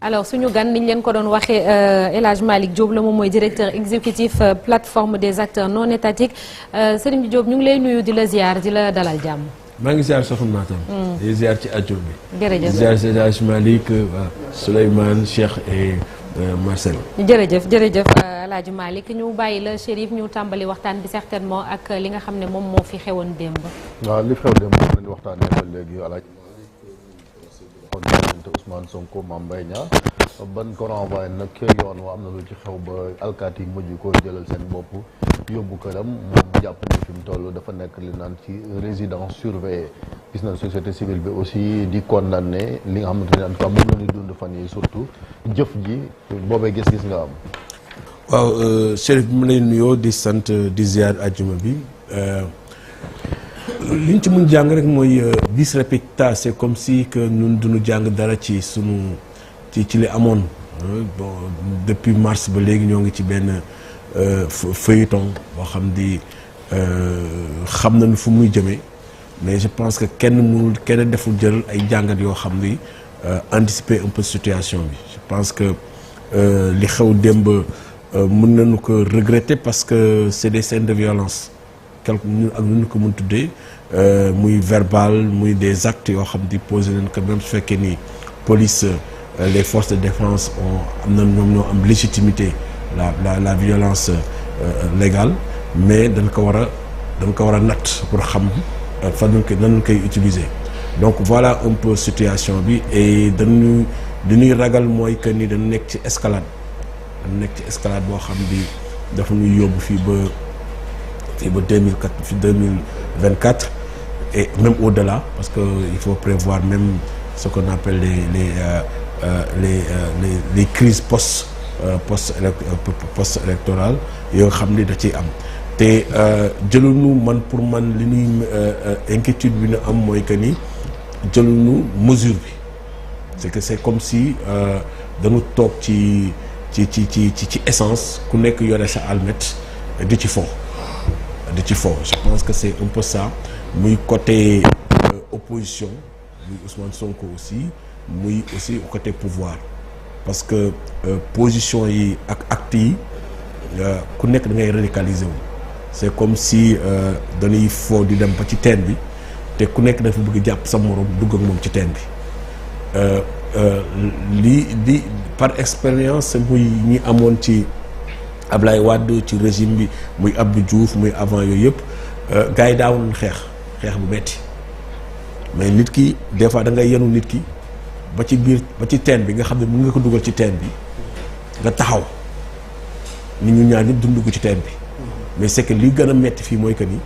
alors suñu gan niñ leen ko doon waxee El Hadj Malick Diop la moom mooy directeur exécutif plateforme des acteurs non étatiques Serigne Diop ñu ngi lay nuyu di la ziar di la dalal jàmm. maa ngi ziar soxna Matam. di ziar ci àjjuma bi. jërëjëf di ziar El Hadj Malick Souleymane Cheikh et Marcel. jërëjëf El Hadj Malick ñu bàyyi la Chérif ñu tàmbali waxtaan bi certainement ak li nga xam ne moom moo fi xewoon démb. waaw li xew démb moom la ñu waxtaanee ba léegi El Hadj Malick Ousmane Sonko Mame Mbaye Niang ban ko renvoyé nag yoon wa am na lu ci xew ba alkaati yi mujj ko jëlal seen bopp yóbbu këram moom jàpp ni fi mu toll dafa nekk li naan ci résidence surveillée gis nañ société civile bi aussi di condamné li nga xamante ne en tout cas moom la ñuy dund fan yi surtout jëf ji boobee gis-gis nga am. waaw Chérif bi mu lay nuyoo di sant di ziar àjjuma bi li ñu ci mun jàng rek mooy bis repetita c'est comme si que ñun duñu jàng dara ci sunu ci li amoon bon depuis mars ba léegi ñoo ngi ci benn feuilleton boo xam di xam nañu fu muy jëmee mais je pense que kenn deful jël ay jàngat yoo xam ni anticiper un peu situation bi je pense que li xew démb mën nañu ko regretter parce que c'est des scènes de violence quelque ñun ak ñu ko mën tuddee muy verbal muy des actes yoo xam di posé nañ ko même su fekkee ni police les forces de défense am na ñoom ñoo am légitimité la violence légale mais dañ ko war a natt pour xam fan nan koy utiliser donc voilà un peu situation bi et dañuy ragal mooy que ni dañu nekk ci escalade boo xam bi dafa ñuy yóbbu fii ba 2024 et même au-delà parce que il faut prévoir même ce qu'on appelle les crises post-électorales yoo xam ni da ciy am te jëluñu pour man li ñuy inquiétude bi na am mooy que ni jëluñu mesure bi c'est comme si dañu toog ci essence ku nekk yore sa almet di ci fo je pense que c'est un peu ça muy côté opposition muy Ousmane Sonko aussi muy aussi côté pouvoir parce que position yi ak actes yi ku nekk da ngay radicaliser wu c'est comme si dañuy foo di dem ba ci teen bi te ku nekk dafa bëgg jàpp sa morom dugg ak moom ci teen bi li par expérience muy ñi amoon ci Ablaye Wade ci régime bi muy Abdou Diouf muy avant yooyu yëpp gars yi daawuñu xeex bu metti mais nit ki des fois da ngay yenu nit ki ba ci teen bi nga xam ne mën nga ko dugal ci teen bi nga taxaw nit ñu ñaar ñëpp dund ko ci teen bi mais c'est que li gën a metti fii mooy que ni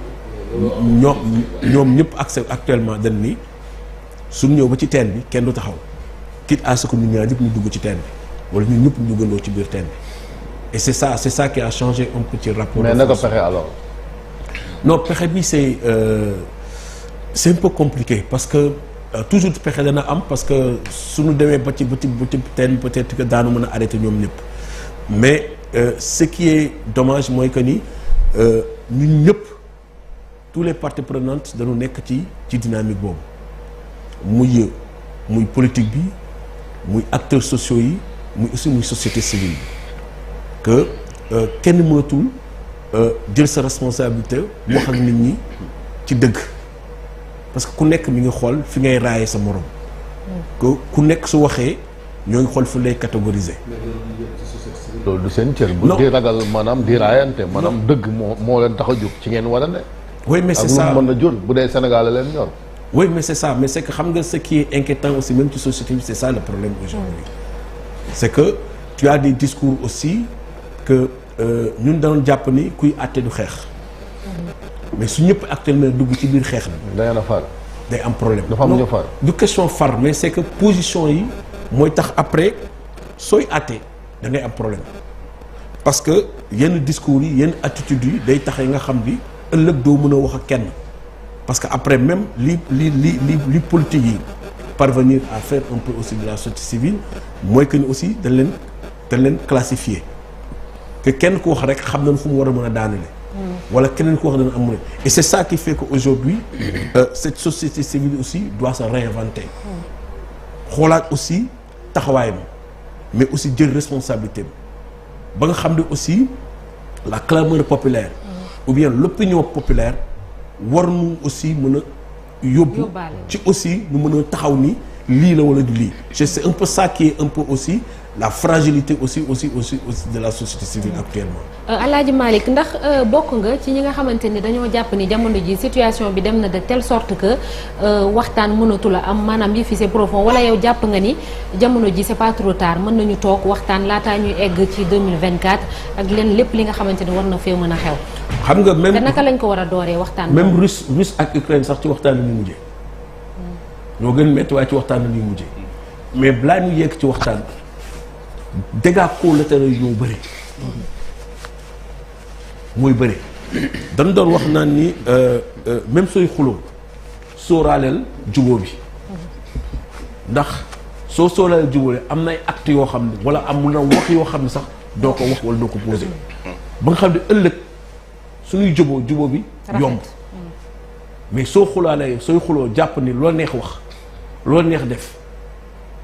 ñoom ñëpp actuellement dañ ni suñu ñëw ba ci teen bi kenn du taxaw quitte à ce que ñu ñaar ñëpp ñu dugg ci teen bi wala ñun ñëpp ñu duggandoo ci biir teen bi et c'est ça qui a changé un petit rapport. mais naka pexe alors. non pexe bi c'est un peu compliqué parce que toujours pexe dana am parce que suñu demee ba ci teen peut-être que daanu mën a arrêter ñoom ñëpp mais ce qui est dommage mooy que ni ñun ñëpp tous les parties prenantes dañu nekk ci dynamique boobu muy politique bi muy acteurs sociaux yi muy aussi muy société civile bi que kenn mënatul jël sa responsabilité wax ak nit ñi ci dëgg parce que ku nekk mi ngi xool fi ngay raaye sa morom que ku nekk su waxee ñoo ngi xool fu lay catégoriser. loolu du seen cër. bu di ragal maanaam di raayante maanaam dëgg moo leen tax a jóg ci ngeen war a ne. oui mais c'est ça ak lu mën na jur bu dee Sénégal la leen ñor. oui mais c'est ça mais c'est que xam nga ce qui est inquiétant aussi même ci société bi c'est ça le problème aujourd'hui c'est que tu as des discours aussi que ñun danoon jàpp ni kuy àtte du xeex mais su ñëpp actuellement dugg ci biir xeex bi day far day am problème dafa am ñu far du question far mais c'est que position yi mooy tax après sooy àtte da ngay am problème parce que yenn discours yi yenn attitudes yi day tax nga xam bi ëllëg doo mën a wax ak kenn parce que après même li politique yi parvenir à faire un peu aussi de la société civile mooy que ni aussi dañ leen classifier que kenn ku wax rek xam nañ fu mu war a mën a daanale wala keneen ku wax dana am et c'est ça qui fait que aujourd'hui cette société civile aussi doit se réinventer xoolaat aussi taxawaayam mais aussi jël responsabilité ba nga xam ne aussi la clameur populaire ou bien l'opinion populaire war nu aussi mën a yóbbu ci aussi nu mën a taxaw ni lii la wala du lii c'est un peu ça qui est un peu aussi la fragilité aussi de la société civile actuellement. Alaaji Malick ndax bokk nga ci ñi nga xamante ni dañoo jàpp ni jamono ji situation bi dem na de telle sorte que waxtaan mënatu la am maanaam yi fi c'est profond wala yow jàpp nga ni jamono ji c'est pas trop tard mën nañu toog waxtaan laataa ñuy egg ci 2024 ak leen lépp li nga xamante ni war na fee mën a xew. xam nga même te naka lañ ko war a dooree waxtaan. même Russe ak Ukraine sax ci waxtaan la ñuy mujjee. ñoo gën métti waaye ci waxtaan la ñuy mujjee mais balaa ñu yegg ci waxtaan. dégâts collatéraux yi ñoo bëri mooy bëri dañ doon wax naan ni même sooy xuloo sóoraaleel jubóo bi ndax soo sóoraaleel jubóo bi am na ay actes yoo xam ne wala am na wax yoo xam ne sax doo ko wax wala doo ko posé ba nga xam ne ëllëg suñuy jubóo bi yomb mais soo xulaalee sooy xuloo jàpp ni loo neex wax loo neex def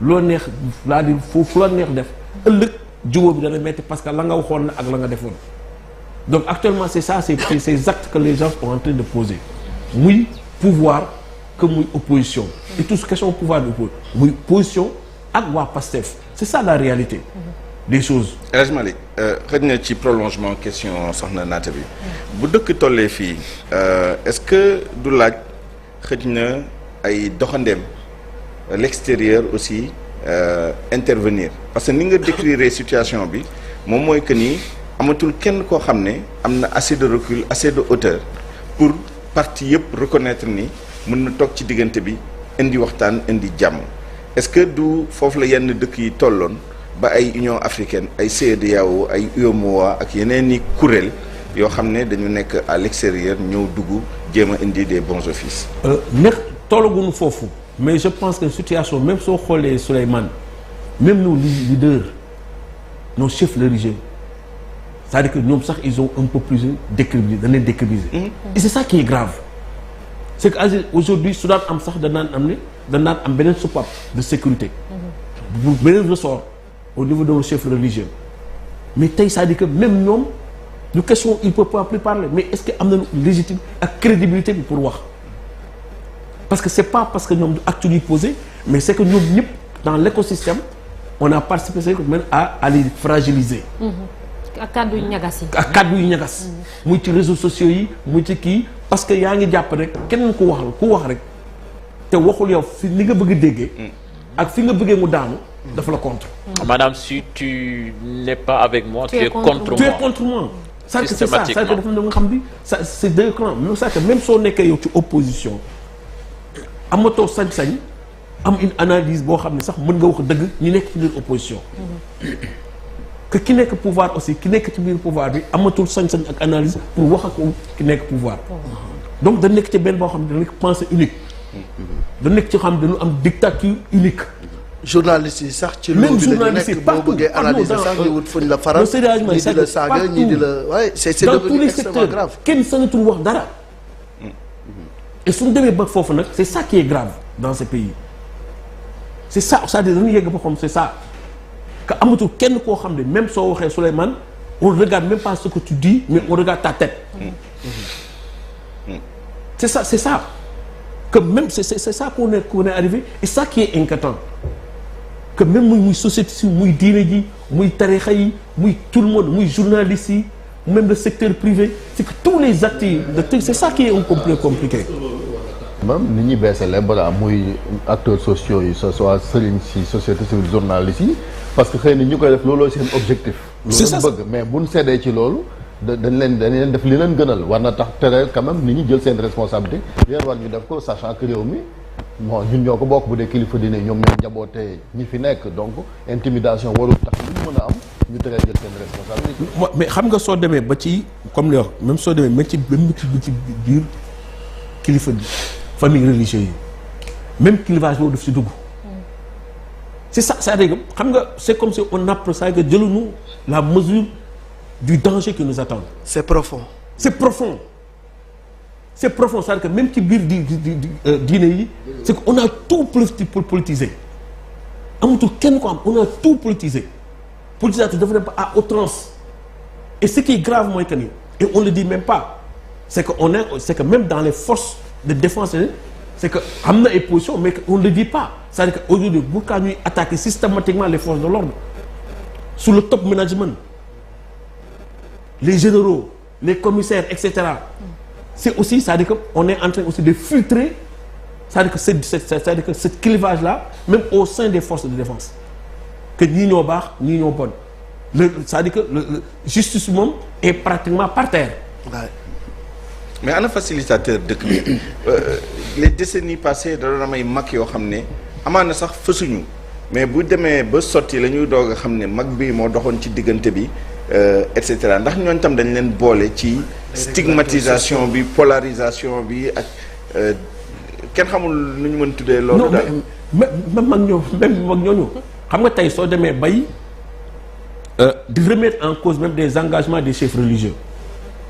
loo neex laa di foofu loo neex def ëllëg jubóo bi dana metti parce que la nga waxoon na ak la nga defoon donc actuellement c'est ça c'est ces actes que les gens sont en train de poser muy pouvoir que muy opposition et tout ce question pouvoir de muy position ak waa PASTEF c'est ça la réalité des choses. El Hadj Malick xëy na ci prolongement question soxna naata bi bu dëkk tollee fii est-ce que du laaj xëy na ay doxandeem l'extérieur aussi intervenir parce que ni nga décrire situation bi moom mooy que ni amatul kenn koo xam ne am na assez de recul assez de hauteur pour parti yëpp reconnaître ni mën na toog ci diggante bi indi waxtaan indi jàmm est-ce que du foofu la yenn dëkk yi tolloon ba ay Union africaine ay CEDEAO ay UEMOA ak yeneen i kuréel yoo xam ne dañu nekk à l'extérieur ñëw dugg jéem a indi des bons offices. nekk tollaguñu foofu. mais je pense que situation même soo xoolee Souleymane même nos leaders nos chefs religieux c'est-à-dire que ñoom sax ils ont un peu plus décrédibilisé dañ leen décrédibiliser et c'est ça qui est grave c'est que aujourd'hui su daan am sax danaan am beneen soupape de sécurité bu beneen ressort au niveau de nos chefs religieux mais tey c'est-à-dire que même ñoom du question il peut pas plus parler mais est-ce que am nañu légitime ak crédibilité bi pour wax parce que c'est pas parce que ñoom du acte ñuy posé mais c'est que ñoom ñëpp dans l'écosystème on a participé même à les fragiliser. ak kàddu yu ñagas yi. ak kàddu yu ñagas. muy ci réseaux sociaux yi muy ci kii parce que yaa ngi jàpp rek kenn ku wax rek te waxul yow fi li nga bëgg a déggee. ak fi nga bëggee mu daanu. dafa la contre. Madame, si tu n'es pas avec moi, tu es contre moi. Tu es contre moi. C'est ça, c'est ça que dafa nga xam ni c'est deux clans même soo nekkee yow ci opposition. amatoo sañ-sañ am une analyse boo xam ne sax mën nga wax dëgg ñu nekk ci biir opposition que ki nekk pouvoir aussi ki nekk ci biir pouvoir bi amatul sañ-sañ ak analyse pour wax ak ki nekk pouvoir donc da nekk ci benn boo xam ne da nekk pensée unique da nekk ci xam ne dañu am dictature unique journalistes yi sax ci même loolu journalistes yi boo bëggee analyser sax ñu wut fuñ la faral ñii di la saaga ñii di la waaye c'est dans devenu tous les extrêmement secteurs grave. kenn sañatul wax dara et suñu demee ba foofu nag c'est ça qui est grave dans ce pays c'est ça c'est-à-dire dañu yegg ba xam c'est ça que amatul kenn koo xam ne même soo waxee Souleymane on regarde même pas ce que tu dis mais on regarde ta tête c'est ça que même c'est ça qu'on est arrivé et ça qui est inquiétant que même muy société si muy diine ji muy tarixa yi muy tout le monde muy journalistes yi même le secteur privé c'est que tous les actes c'est ça qui est un peu compliqué. même ni ñuy beesale balaa muy acteurs sociaux yi ce soit sëriñ si société civile journalistes yi parce que xëy na ñu koy def looloo seen objectif. c'est ça loolu bëgg mais buñ seddee ci loolu dañ leen def li leen gënal war na tax tere quand même ni ñu jël seen responsabilité leen war ñu def ko sachant que réew mi bon ñun ñoo ko bokk bu dee kilifa dine ñoom ñoo njabootee ñi fi nekk donc intimidation warul tax lu ñu mën a am ñu teree jël seen responsabilité. mais xam nga soo demee ba ci comme li wax même soo demee ba ci biir kilifa bi famille religieuse yi même clivage boobu daf si dugg c'est ça c'est-à-dire xam nga c'est comme si on apprend ça que jëluñu la mesure du danger qui nous attend. c'est profond. c'est profond c'est-à-dire que même ci biir diine yi c'est que on a tout politisé amatul kenn ko am on a tout politisé politisateur dafa dem à outrance et ce qui est grave mooy que ni et on le dit même pas c'est que même dans les forces de défense c'est que am na ay positions mais on ne le dit pas c'est-à-dire que aujourd'hui pourquoi ñuy attaquer systématiquement les forces de l'ordre sous le top management les généraux les commissaires etc. c'est aussi c'est-à-dire que on est en train aussi de filtrer c'est-à-dire que c'est-à-dire que ce clivage là même au sein des forces de défense que ñii ñoo baax ñii ñoo bon c'est-à-dire que le justice moom est pratiquement par terre. mais ana facilitateur dëkk bi les décennies passées da doon am ay mag yoo xam ne amaana sax fësuñu mais bu demee ba sotti la ñuy doog a xam ne mag bi moo doxoon ci diggante bi et cetera ndax ñooñu tam dañ leen boole ci stigmatisation bi polarisation bi ak kenn xamul nu ñu mën tuddee loolu daal. non même mag ñooñu xam nga tey soo demee bay di remettre en cause même des engagements des chefs religieux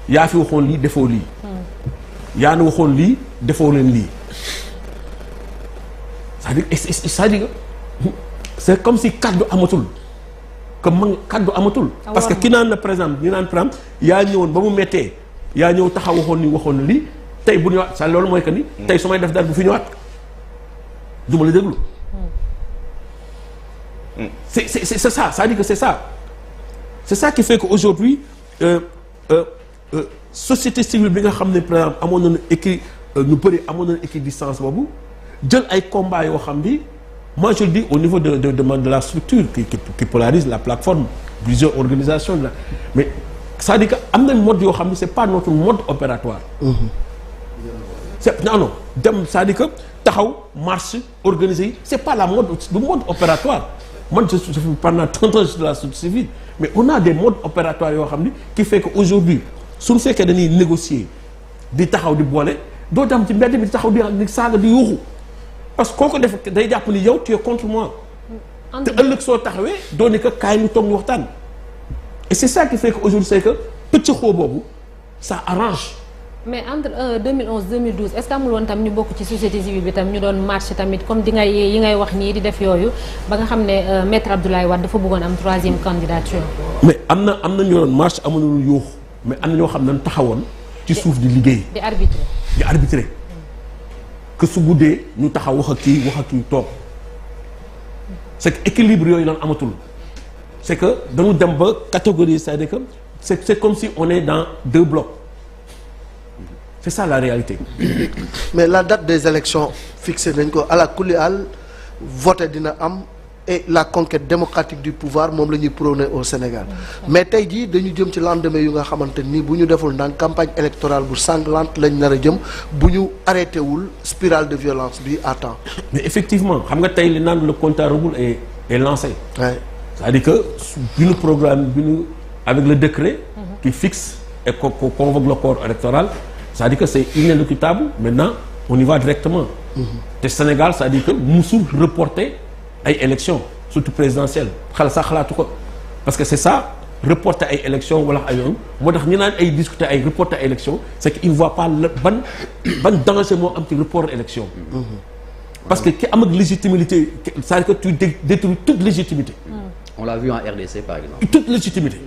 yaa fi waxoon lii defoo lii yaa na waxoon lii defoo leen lii c'est-à-dire c'est comme si kaddu amatul que man kaddu amatul parce que ki naan la par exemple ñu naan par exemple yaa ñëwoon ba mu méttee yaa ñëw taxaw waxoon na lii tey bu ñëwaat sa loolu mooy que ni tey su may def dara bu fi ñëwaat du ma la déglu c'est ça c'est-à-dire que c'est ça qui fait que aujourd'hui société civile bi nga xam ne par exemple amoon nañu ñu bëri amoon nañu équidistance boobu jël ay combats yoo xam ni moi je le dis au niveau de la structure qui polarise la plateforme plusieurs organisations là mais c'est-à-dire que am na mode yoo xam ne c'est pas notre mode opératoire. c'est non dem c'est-à-dire que taxaw marche organisée yi c'est pas le mode opératoire man je suis pendant 30 ans de la société civile mais on a des modes opératoires yoo xam ni qui fait que aujourd'hui suñu fekkee dañuy négocier di taxaw di boole doo dem ci mbedd bi di taxaw di saaga di yuuxu parce que kooku def day jàpp ni yow tu es contre moi te ëllëg soo taxawee doo ni que kaay ñu toog ñu waxtaan et c'est ça qui fait que aujourd'hui c'est que pëcc xoo boobu ça arrange. mais entre 2011 2012 est-ce que amul woon tam ñu bokk ci société civile bi tam ñu doon marche tamit comme yi ngay wax nii di def yooyu ba nga xam ne maître Abdoulaye Wade dafa bëggoon am 3e candidature. mais am na ñu doon marche amuñu lu yuuxu mais am na ñoo xam ne taxawoon ci suuf di liggéey. di arbitrer. que su guddee ñu taxaw wax ak kii toog c'est que équilibre yooyu lan amatul c'est que dañu dem ba catégorie c'est-à-dire que c'est comme si on est dans 2 blocs. c'est ça la réalité. mais la date des élections fixée nañ ko à la kulli àll voté dina am et la conquête démocratique du pouvoir moom la ñuy prôner au Sénégal mais tey jii dañu jëm ci lendemain yu nga xamante ni bu ñu deful ndànk campagne électorale bu sanglante lañ nar a jëm bu ñu arrêté wul spirale de violence bi à temps. mais effectivement xam nga tey li naan le compte à rebours est lancé. Ouais. c'est-à-dire que bi ñu programme bi ñu avec le décret. qui fixe et convoque le corps électoral. c'est-à-dire que c'est inéluctable maintenant on y va directement. te Sénégal c'est-à-dire que musul reporter ay élections surtout présidentielles xalaatu ko parce que c'est ça reporter ay élections wala ay yoon moo tax ñu naan ay discuter ay reporter ay élections c'est qu'il ne voit pas ban danger moo am ci report élection. parce que ki am ak légitimité c'est-à-dire que tu détruis toute légitimité. on l'a vu en RDC par exemple. toute légitimité.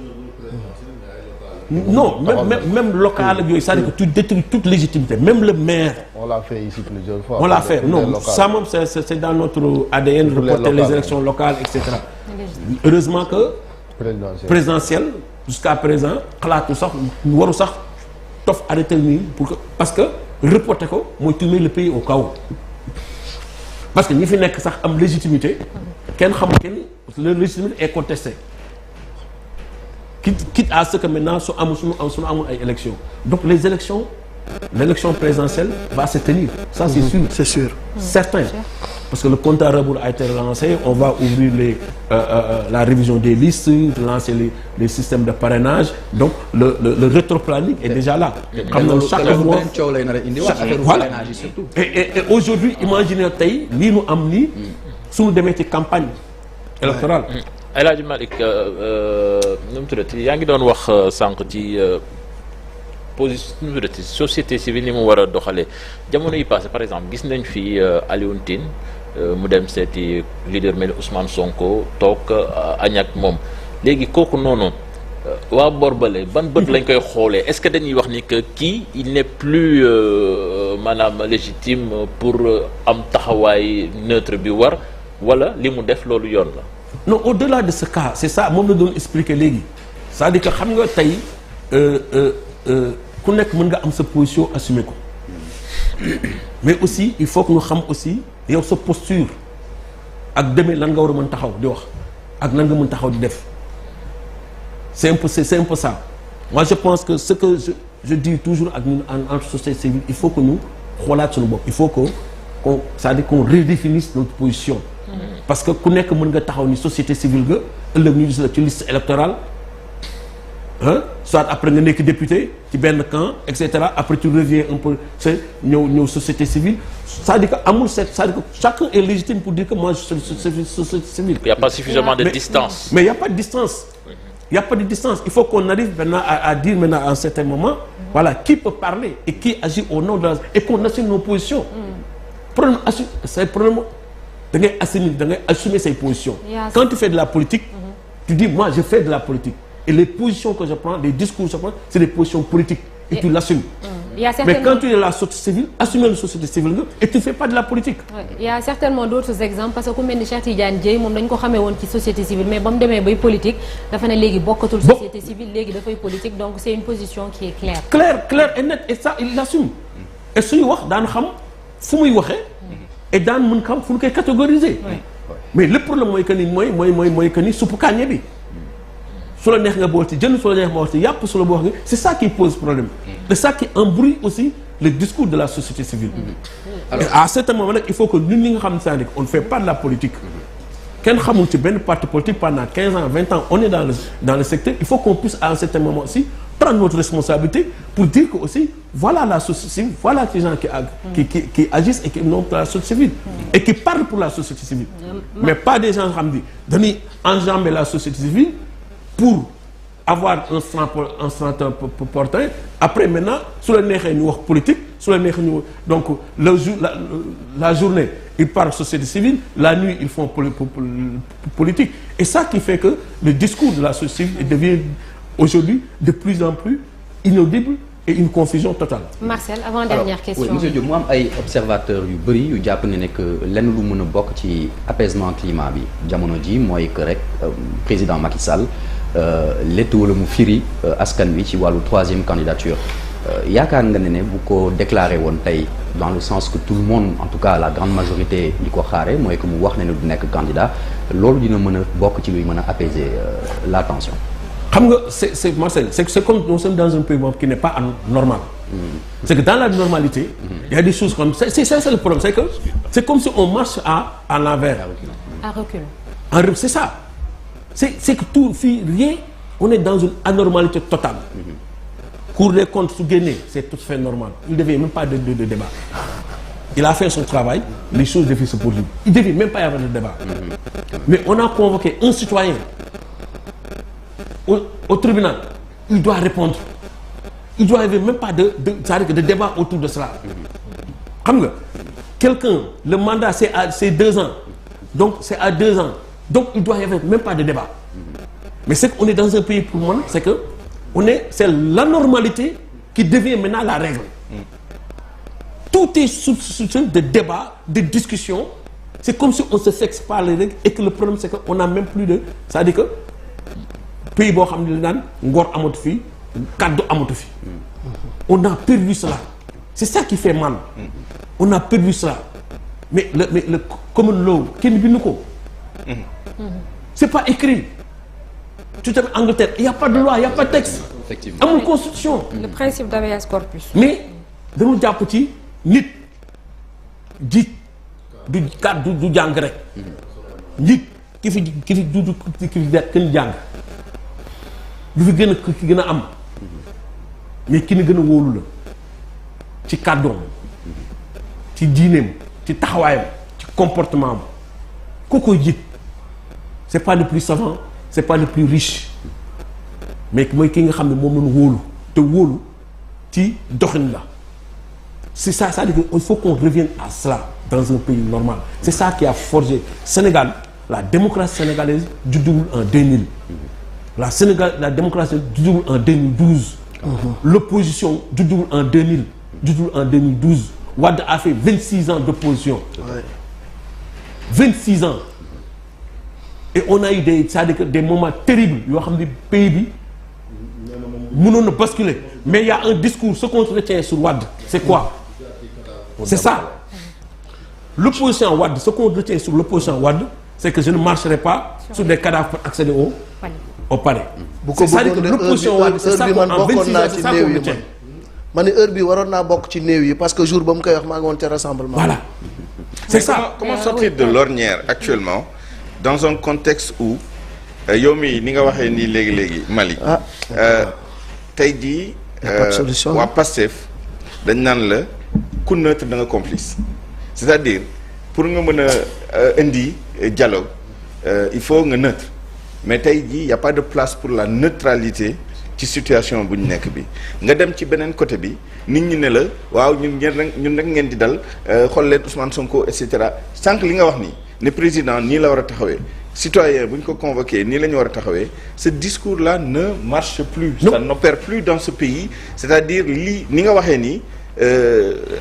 Non, même local ak yooyu c'est-à-dire que tu détruis toute légitimité même le maire. On l'a fait ici plusieurs fois. On l'a fait non ça moom c'est dans notre ADN reporter les élections locales etc. Heureusement que. présidentielle jusqu'à présent xalaatu sax waru sax tof arrêter nii pour que parce que reporter ko mooy tourner le pays au chaos parce que ñi fi nekk sax am légitimité kenn xamul kenn leur légitimité est contestée. quitte à ce que maintenant su amul ay élections donc l'élection présidentielle va se tenir ça c'est sûr certain parce que le compte à rebours a été lancé on va ouvrir la révision des listes lancer les systèmes de parrainage donc le rétroplanning est déjà là xam na chaque mois voilà et aujourd'hui imaginez tey lii nu am nii suñu demee ci campagne électorale. El Hadj Malick nu mu tuddati yaa ngi doon wax sànq ci position nu mu tuddati société civile ni mu war a doxalee jamono yi passé par exemple gis nañ fi Alioune Tine mu dem seeti leader mel Ousmane Sonko toog añ ak moom léegi kooku noonu waa borbale ban bët lañ koy xoolee est-ce que dañuy wax ni que kii il n'est plus maanaam légitime pour am taxawaay neutre bi war wala li mu def loolu yoon la. non au-delà de ce cas c'est ça moom la doon expliquer léegi c'est-à-dire que xam nga tey ku nekk mën nga am sa position assumer ko mais aussi il faut que ñu xam aussi yow sa posture ak demee lan nga war a mën taxaw di wax ak lan nga mën taxaw di def c'est un peu ça moi je pense que ce que je dis toujours ak ñun en société civile il faut que ñu xoolaat suñu bopp il faut que c'est-à-dire qu'on redéfinisse notre position parce que ku nekk mën nga taxaw ni société civile nga ëllëg ñu gis la ci liste électorale soit après nga nekk député ci benn camp et cetera après tu reviens un peu c'est ñëw société civile c'est-à-dire que amul c'est-à-dire que chacun est légitime pour dire que moi je suis société civile. Il y a pas suffisamment de distance. Mais il y a pas de distance. Il y a pas de distance. Il faut qu'on arrive maintenant à dire maintenant à un certain moment voilà qui peut parler et qui agit au nom de la et qu'on assume nos positions. Problème c'est problème da ngay assumer ses positions. Quand tu fais de la politique. Tu dis moi je fais de la politique. Et les positions que je prends, les discours que je prends, c'est des positions politiques. Et tu l'assumes. Mais quand tu es dans la société civile, assumer la société civile et tu ne fais pas de la politique. Il y a certainement d'autres exemples parce que ku mel ni Cheikh Tidiane Dièye moom dañ ko xamee woon ci société civile mais ba mu demee bay politique dafa ne léegi bokkatul société civile léegi dafay politique donc c'est une position qui est claire. Claire et nette et ça il l'assume. Et suñu wax daan xam fu muy waxee. Et daan mën xam fu ñu koy catégoriser. Mais le problème mooy que ni mooy que ni suppu kànja bi. su la neex nga bool ci jën su la neex nga bool ci yàpp su la boo wax nga c'est ça qui pose problème. C'est ça qui embrouille aussi le discours de la société civile. Alors, à certain moment nag il faut que ñun ñi nga xam ne c'est-à-dire on ne fait pas de la politique. kenn xamul ci benn parti politique pendant 15 ans 20 ans on est dans le secteur il faut qu'on puisse à un certain moment aussi prendre notre responsabilité pour dire que aussi voilà la société civile voilà les gens qui agissent et qui non pour la société civile. Et qui parlent pour la société civile. Mais pas des gens xam ni dañuy enjamber la société civile. Pour avoir un franc porteur après maintenant su la neexee ñu wax politique su la neexee ñu donc la journée ils parlent société civile la nuit ils font politique et ça qui fait que le discours de la société civile devient aujourd'hui de plus en plus inaudible et une confusion totale. Marcel avant-dernière question. Oui monsieur Diop mu am ay observateurs yu bëri yu jàpp ne que lenn lu mën a bokk ci apaisement climat bi jamono ji mooy que rek président Macky Sall. létt wala mu firi askan wi ci wàllu troisième candidature yaakaar nga ne bu ko déclaré woon tey dans le sens que tout le monde en tout cas la grande majorité di ko xaare mooy que mu wax ne du nekk candidat loolu dina mën a bokk ci luy mën a apaiser la tension. xam nga c'est Marcel c'est comme nous sommes dans un pays qui n'est pas normal. C'est que dans la normalité. Il y a des choses comme c'est le problème c'est comme si on marche à l'envers. À recul. C'est ça. C'est que tout fii rien on est dans une anormalité totale. Cour des comptes su génnee c'est tout à fait normal il devait même pas de débat. Il a fait son travail les choses devaient se poursuivre il devait même pas y avoir de débat. Mais on a convoqué un citoyen au tribunal il doit répondre il doit y avoir même pas c'est-à-dire que de débat autour de cela. Xam nga quelqu'un le mandat c'est 2 ans donc c'est à 2 ans. Donc il doit y avoir même pas de débat. Mais c'est qu'on est dans un pays pour moi c'est que c'est l'anormalité qui devient maintenant la règle. Tout est sous de débat, de discussion. C'est comme si on se fixe par les règles et que le problème c'est qu'on n'a même plus de c'est-à-dire que pays boo xam ne naan ngor amatu fi kaddu amatu fi. On a perdu cela. C'est ça qui fait mal. On a perdu cela. Mais le common law kenn bindu ko. C'est pas écrit. Tu te mets en Angleterre, il y a pas de loi, il y a pas de texte. Effectivement. Amul constitution. Le principe d'habeas corpus. Mais dañu jàpp ci nit jiit du jàng rek. Nit ki fi kenn jàng. Du fi gën a am. Mais ki ni gën a wóolu la. Ci kàddoom. Ci diineem, ci taxawaayam, ci comportement am. Ku koy jiit. C'est pas le plus savant, c'est pas le plus riche. Mais mooy ki nga xam ne moom lañu wóolu te wóolu ci doxin la. C'est ça c'est-à-dire qu'il faut qu'on revienne à cela dans un pays normal. C'est ça qui a forgé Sénégal, la démocratie sénégalaise judduwul en 2000. la démocratie judduwul en 2012. L'opposition judduwul en 2000 judduwul en 2012. Wade a fait 26 ans d'opposition. 26 ans. Et on a eu des moments terribles yoo xam ne pays bi mënoon na basculer mais il y a un discours ce qu'on retient sur Wade c'est quoi? C'est ça. L'opposition Wade, ce qu'on retient sur l'opposition Wade, c'est que je ne marcherai pas sur des cadavres pour accéder au palais. C'est-à-dire que l'opposition Wade, c'est ça qu'on en 26 ans, c'est ça qu'on retient. ma ne heure bi waroon naa bokk ci néew yi parce que jour ba mu koy wax maa ngi woon ca rassemblement. Voilà. C'est ça. Comment sortir de l'ornière actuellement dans un contexte où yow mi ni nga waxee nii léegi Mali. tey jii. waa Pastef dañ naan la ku neutre da nga complice. C'est-à-dire pour nga mën a indi dialogue il faut nga neutre mais tey jii y a pas de place pour la neutralité ci situation bu ñu nekk bi nga dem ci beneen côté bi nit ñi ne la waaw ñun rek ngeen di dal xool leen Ousmane Sonko et cetera sànq li nga wax nii ne président nii la war a taxawee citoyen bu ñu ko convoqué nii la ñu war a taxawee ce discours là ne marche plus. Ça n'opère plus dans ce pays c'est-à-dire lii ni nga waxee nii.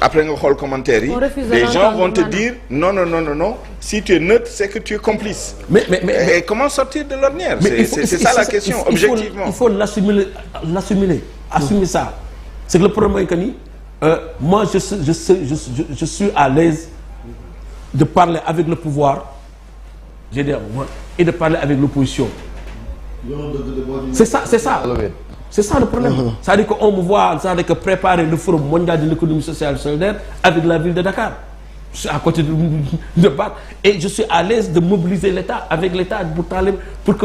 Après nga xool commentaire yi les gens vont te dire non si tu es neutre c'est que tu es complice. Mais comment sortir de l'ornière? C'est ça la question objectivement. Il faut l'assumer assumer ça. C'est que le problème est que ni moi je suis à l'aise de parler avec le pouvoir j'ai dit et de parler avec l'opposition. C'est ça. C'est ça le problème. C'est-à-dire qu'on me voit, c'est-à-dire que préparer le forum mondial de l'économie sociale et solidaire avec la ville de Dakar. Je suis à côté de Bac et je suis à l'aise de mobiliser l'État avec l'État pour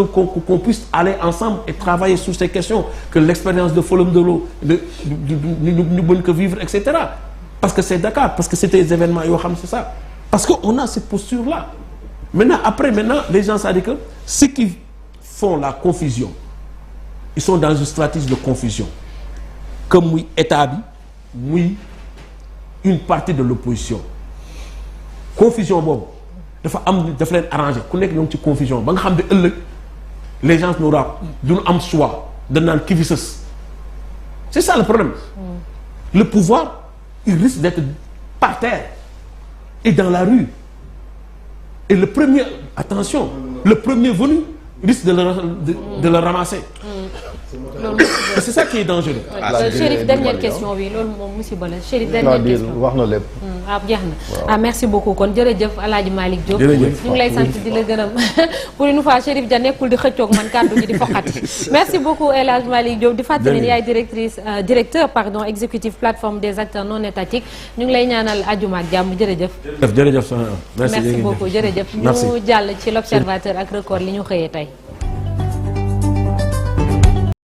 qu'on puisse aller ensemble et travailler sur ces questions, que l'expérience de Forum de l'eau, nous bonne que vivre, etc. Parce que c'est Dakar, parce que c'était des événements, c'est ça. Parce qu'on a cette posture-là. Maintenant, les gens, ça dit que ceux qui font la confusion, ils sont dans une stratégie de confusion. Comme oui, État, oui, une partie de l'opposition. Confusion, bon, il faut arranger. Une confusion. Les gens n'auront pas choix de n'en qui c'est ça le problème. Le pouvoir, il risque d'être par terre et dans la rue. Et le premier venu risque de le ramasser. C'est ça qui est dangereux. Chérif, dernière question oui loolu moom musiba la Chérif dernière question wax na lépp. jeex na merci beaucoup kon jërëjëf El Hadj Malick Diop. ñu ngi lay sant di la gërëm pour une fois Chérif Dia nekkul di xëccoog man kàddu gi di foqati. Merci beaucoup El Hadj Malick Diop di fàttali ni yaay directeur exécutif plateforme des acteurs non étatiques ñu ngi lay ñaanal àjjuma ak jàmm jërëjëf. jërëjëf soxna merci beaucoup jërëjëf. ñu jàll ci l'observateur ak record li ñu xëyee tey.